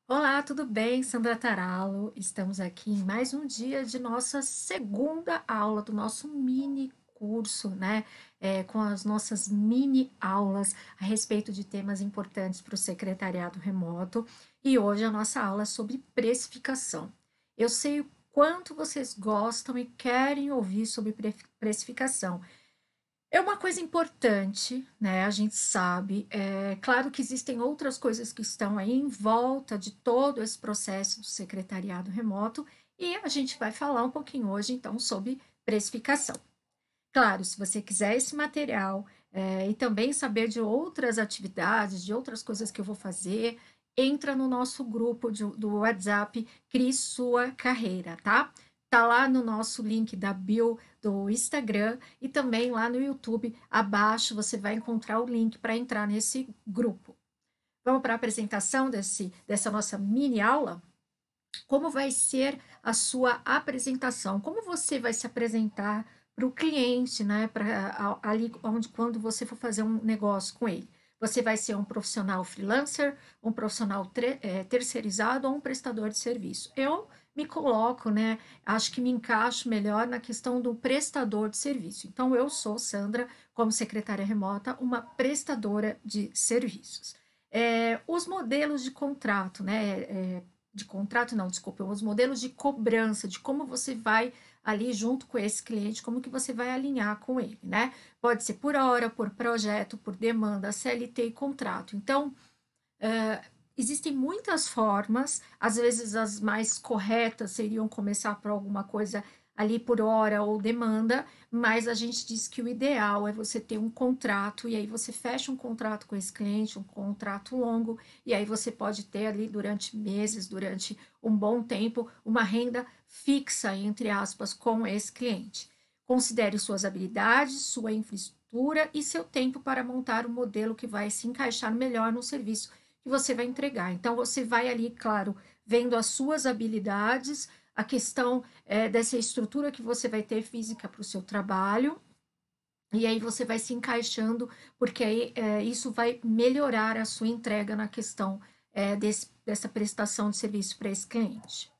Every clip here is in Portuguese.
Olá, tudo bem? Sandra Taralo. Estamos aqui em mais um dia de nossa segunda aula do nosso mini curso, né? Com as nossas mini aulas a respeito de temas importantes para o secretariado remoto. E hoje a nossa aula é sobre precificação. Eu sei o quanto vocês gostam e querem ouvir sobre precificação. É uma coisa importante, né? A gente sabe. É claro que existem outras coisas que estão aí em volta de todo esse processo do secretariado remoto, e a gente vai falar um pouquinho hoje, então, sobre precificação. Claro, se você quiser esse material, e também saber de outras atividades, de outras coisas que eu vou fazer, entra no nosso grupo do WhatsApp Crie Sua Carreira, tá? Tá lá no nosso link da bio do Instagram e também lá no YouTube, abaixo você vai encontrar o link para entrar nesse grupo. Vamos para a apresentação dessa nossa mini aula? Como vai ser a sua apresentação? Como você vai se apresentar para o cliente, né? Para ali onde quando você for fazer um negócio com ele. Você vai ser um profissional freelancer, um profissional terceirizado ou um prestador de serviço. Eu me coloco, né? Acho que me encaixo melhor na questão do prestador de serviço. Então, eu sou, Sandra, como secretária remota, uma prestadora de serviços. Os modelos de contrato, né? De contrato, não, desculpa, os modelos de cobrança, de como você vai ali junto com esse cliente, como que você vai alinhar com ele, né? Pode ser por hora, por projeto, por demanda, CLT e contrato. Então, existem muitas formas, às vezes as mais corretas seriam começar por alguma coisa ali por hora ou demanda, mas a gente diz que o ideal é você ter um contrato e aí você fecha um contrato com esse cliente, um contrato longo, e aí você pode ter ali durante meses, durante um bom tempo, uma renda fixa, entre aspas, com esse cliente. Considere suas habilidades, sua infraestrutura e seu tempo para montar o modelo que vai se encaixar melhor no serviço que você vai entregar. Então, você vai ali, claro, vendo as suas habilidades, a questão dessa estrutura que você vai ter física para o seu trabalho, e aí você vai se encaixando, porque aí isso vai melhorar a sua entrega na questão dessa prestação de serviço para esse cliente.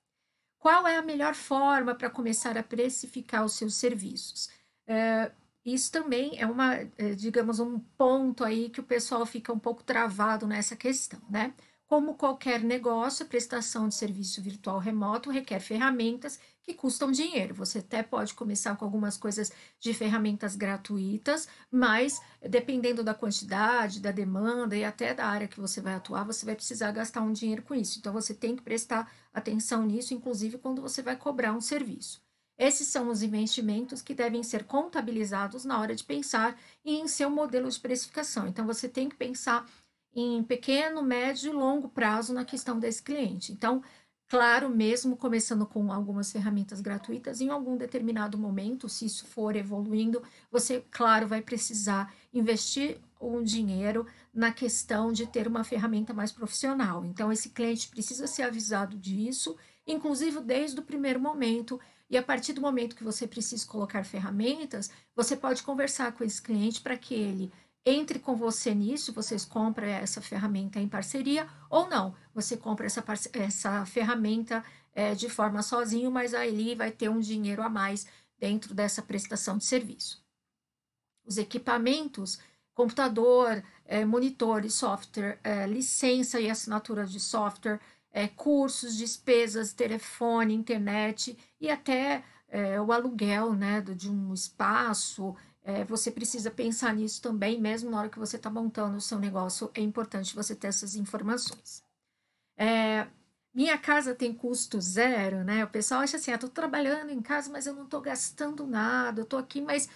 Qual é a melhor forma para começar a precificar os seus serviços? É, isso também é digamos, um ponto aí que o pessoal fica um pouco travado nessa questão, né? Como qualquer negócio, a prestação de serviço virtual remoto requer ferramentas que custam dinheiro. Você até pode começar com algumas coisas de ferramentas gratuitas, mas dependendo da quantidade, da demanda e até da área que você vai atuar, você vai precisar gastar um dinheiro com isso. Então, você tem que prestar atenção nisso, inclusive quando você vai cobrar um serviço. Esses são os investimentos que devem ser contabilizados na hora de pensar em seu modelo de precificação. Então, você tem que pensar em pequeno, médio e longo prazo na questão desse cliente. Então, claro, mesmo começando com algumas ferramentas gratuitas, em algum determinado momento, se isso for evoluindo, você, claro, vai precisar investir um dinheiro na questão de ter uma ferramenta mais profissional. Então, esse cliente precisa ser avisado disso, inclusive desde o primeiro momento. E a partir do momento que você precisa colocar ferramentas, você pode conversar com esse cliente para que ele entre com você nisso, vocês compram essa ferramenta em parceria ou não, você compra essa ferramenta de forma sozinho, mas aí ele vai ter um dinheiro a mais dentro dessa prestação de serviço. Os equipamentos, computador, monitores, software, licença e assinatura de software, cursos, despesas, telefone, internet e até o aluguel, né, de um espaço. Você precisa pensar nisso também, mesmo na hora que você está montando o seu negócio, é importante você ter essas informações. É, minha casa tem custo zero, né? O pessoal acha assim, estou trabalhando em casa, mas eu não estou gastando nada, eu estou aqui, mas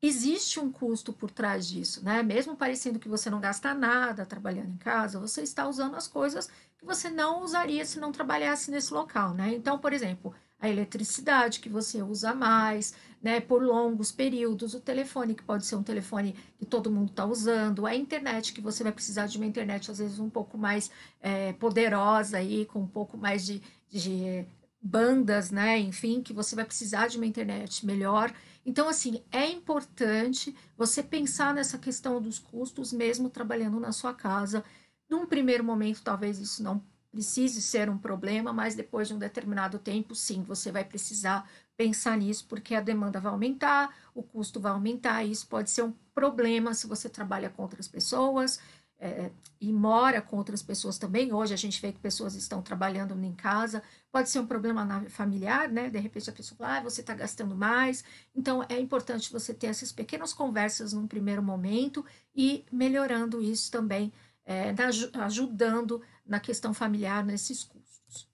existe um custo por trás disso, né? Mesmo parecendo que você não gasta nada trabalhando em casa, você está usando as coisas que você não usaria se não trabalhasse nesse local, né? Então, por exemplo, a eletricidade que você usa mais, né, por longos períodos, o telefone que pode ser um telefone que todo mundo está usando, a internet que você vai precisar de uma internet às vezes um pouco mais poderosa aí, com um pouco mais de bandas, né? Enfim, que você vai precisar de uma internet melhor. Então, assim, é importante você pensar nessa questão dos custos, mesmo trabalhando na sua casa. Num primeiro momento, talvez isso não precise ser um problema, mas depois de um determinado tempo, sim, você vai precisar pensar nisso, porque a demanda vai aumentar, o custo vai aumentar, e isso pode ser um problema se você trabalha com outras pessoas, é, e mora com outras pessoas também. Hoje a gente vê que pessoas estão trabalhando em casa, pode ser um problema familiar, né? De repente a pessoa fala, ah, você está gastando mais. Então é importante você ter essas pequenas conversas num primeiro momento e melhorando isso também, ajudando na questão familiar nesses custos.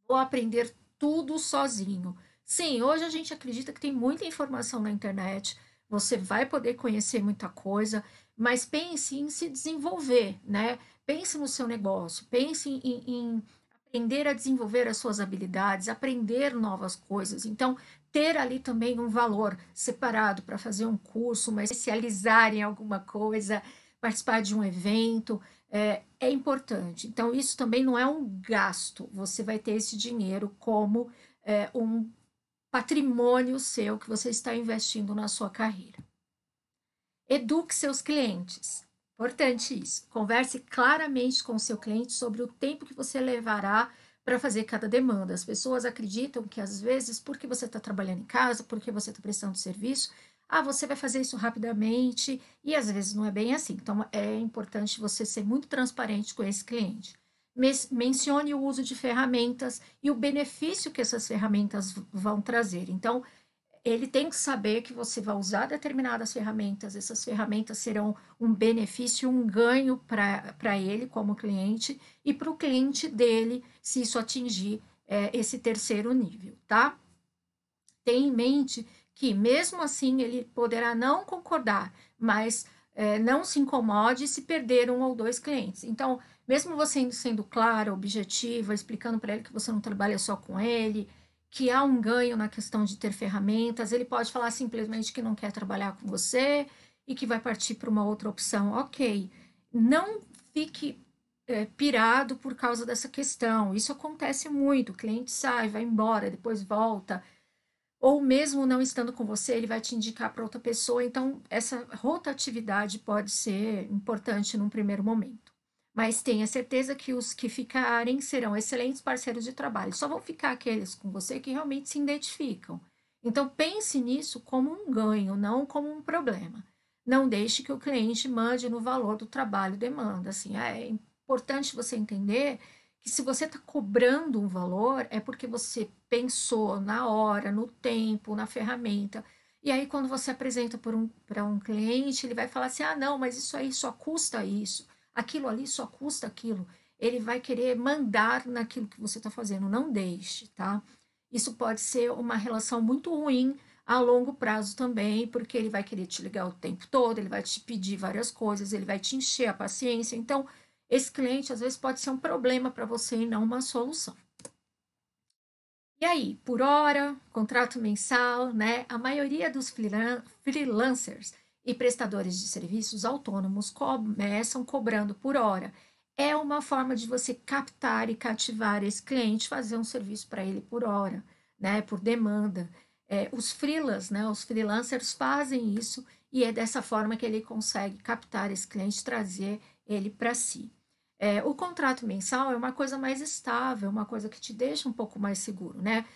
Vou aprender tudo sozinho. Sim, hoje a gente acredita que tem muita informação na internet, você vai poder conhecer muita coisa, mas pense em se desenvolver, né? Pense no seu negócio, pense em aprender a desenvolver as suas habilidades, aprender novas coisas. Então, ter ali também um valor separado para fazer um curso, mas especializar em alguma coisa, participar de um evento, é importante. Então, isso também não é um gasto, você vai ter esse dinheiro como um patrimônio seu que você está investindo na sua carreira. Eduque seus clientes. Importante isso. Converse claramente com o seu cliente sobre o tempo que você levará para fazer cada demanda. As pessoas acreditam que, às vezes, porque você está trabalhando em casa, porque você está prestando serviço, você vai fazer isso rapidamente, e às vezes não é bem assim. Então, é importante você ser muito transparente com esse cliente. Mencione o uso de ferramentas e o benefício que essas ferramentas vão trazer. Então, ele tem que saber que você vai usar determinadas ferramentas, essas ferramentas serão um benefício, um ganho para ele como cliente e para o cliente dele, se isso atingir esse terceiro nível, tá? Tenha em mente que, mesmo assim, ele poderá não concordar, mas não se incomode se perder um ou dois clientes. Então, mesmo você sendo clara, objetiva, explicando para ele que você não trabalha só com ele, que há um ganho na questão de ter ferramentas, ele pode falar simplesmente que não quer trabalhar com você e que vai partir para uma outra opção. Ok, não fique pirado por causa dessa questão. Isso acontece muito. O cliente sai, vai embora, depois volta, ou mesmo não estando com você, ele vai te indicar para outra pessoa. Então, essa rotatividade pode ser importante num primeiro momento. Mas tenha certeza que os que ficarem serão excelentes parceiros de trabalho. Só vão ficar aqueles com você que realmente se identificam. Então, pense nisso como um ganho, não como um problema. Não deixe que o cliente mande no valor do trabalho demanda. Assim, é importante você entender que, se você está cobrando um valor, é porque você pensou na hora, no tempo, na ferramenta. E aí, quando você apresenta para um cliente, ele vai falar assim: ah, não, mas isso aí só custa isso, aquilo ali só custa aquilo. Ele vai querer mandar naquilo que você está fazendo. Não deixe, tá? Isso pode ser uma relação muito ruim a longo prazo também, porque ele vai querer te ligar o tempo todo, ele vai te pedir várias coisas, ele vai te encher a paciência. Então, esse cliente às vezes pode ser um problema para você e não uma solução. E aí, por hora, contrato mensal, né? A maioria dos freelancers e prestadores de serviços autônomos começam cobrando por hora. É uma forma de você captar e cativar esse cliente, fazer um serviço para ele por hora, né? Por demanda. Os freelas, né? Os freelancers fazem isso, e é dessa forma que ele consegue captar esse cliente, trazer ele para si. O contrato mensal é uma coisa mais estável, uma coisa que te deixa um pouco mais seguro, né?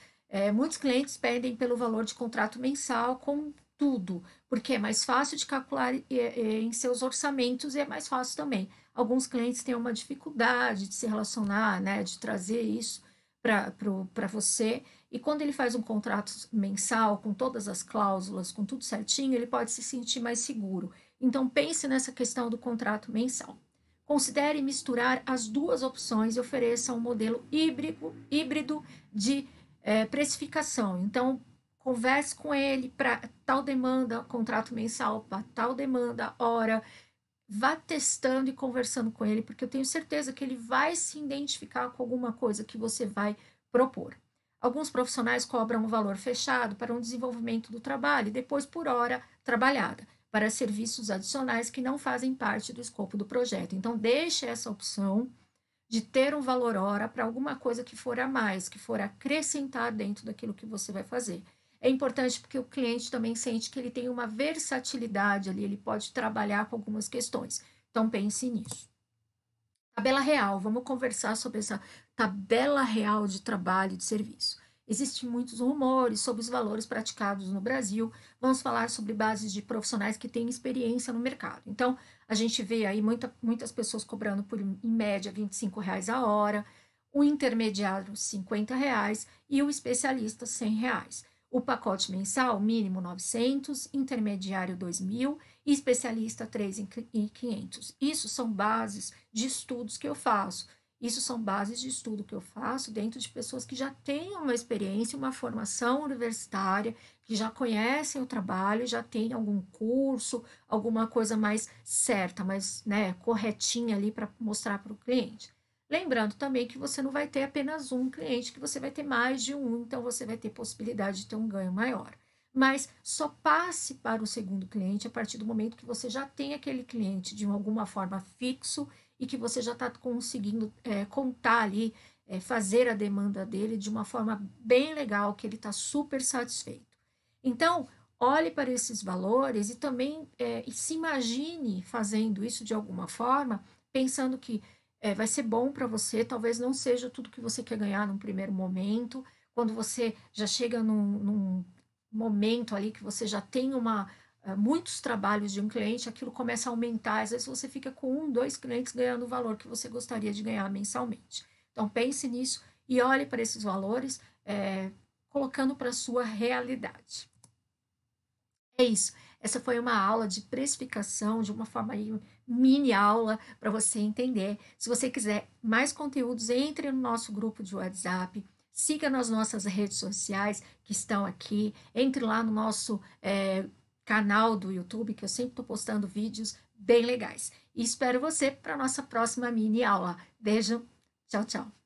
Muitos clientes pedem pelo valor de contrato mensal com tudo, porque é mais fácil de calcular em seus orçamentos, e é mais fácil também. Alguns clientes têm uma dificuldade de se relacionar, né? De trazer isso para você. E quando ele faz um contrato mensal, com todas as cláusulas, com tudo certinho, ele pode se sentir mais seguro. Então, pense nessa questão do contrato mensal. Considere misturar as duas opções e ofereça um modelo híbrido de precificação. Então, converse com ele para tal demanda, contrato mensal, para tal demanda, hora. Vá testando e conversando com ele, porque eu tenho certeza que ele vai se identificar com alguma coisa que você vai propor. Alguns profissionais cobram um valor fechado para um desenvolvimento do trabalho e depois por hora trabalhada, para serviços adicionais que não fazem parte do escopo do projeto. Então, deixe essa opção de ter um valor hora para alguma coisa que for a mais, que for acrescentar dentro daquilo que você vai fazer. É importante porque o cliente também sente que ele tem uma versatilidade ali, ele pode trabalhar com algumas questões. Então, pense nisso. Tabela real, vamos conversar sobre essa tabela real de trabalho e de serviço. Existem muitos rumores sobre os valores praticados no Brasil. Vamos falar sobre bases de profissionais que têm experiência no mercado. Então, a gente vê aí muitas pessoas cobrando por, em média, R$ 25 a hora, o intermediário R$ 50 e o especialista R$ 100. O pacote mensal, mínimo 900, intermediário 2.000 e especialista 3.500. Isso são bases de estudos que eu faço. Isso são bases de estudo que eu faço dentro de pessoas que já têm uma experiência, uma formação universitária, que já conhecem o trabalho, já têm algum curso, alguma coisa mais certa, mais, né, corretinha ali para mostrar para o cliente. Lembrando também que você não vai ter apenas um cliente, que você vai ter mais de um, então você vai ter possibilidade de ter um ganho maior. Mas só passe para o segundo cliente a partir do momento que você já tem aquele cliente de alguma forma fixo e que você já está conseguindo contar ali, fazer a demanda dele de uma forma bem legal, que ele está super satisfeito. Então, olhe para esses valores e também se imagine fazendo isso de alguma forma, pensando que vai ser bom para você, talvez não seja tudo que você quer ganhar num primeiro momento, quando você já chega num momento ali que você já tem muitos trabalhos de um cliente, aquilo começa a aumentar, às vezes você fica com um, dois clientes ganhando o valor que você gostaria de ganhar mensalmente. Então pense nisso e olhe para esses valores, colocando para a sua realidade. É isso. Essa foi uma aula de precificação, de uma forma aí, mini aula para você entender. Se você quiser mais conteúdos, entre no nosso grupo de WhatsApp, siga nas nossas redes sociais que estão aqui, entre lá no nosso canal do YouTube, que eu sempre estou postando vídeos bem legais. E espero você para a nossa próxima mini aula. Beijo, tchau, tchau.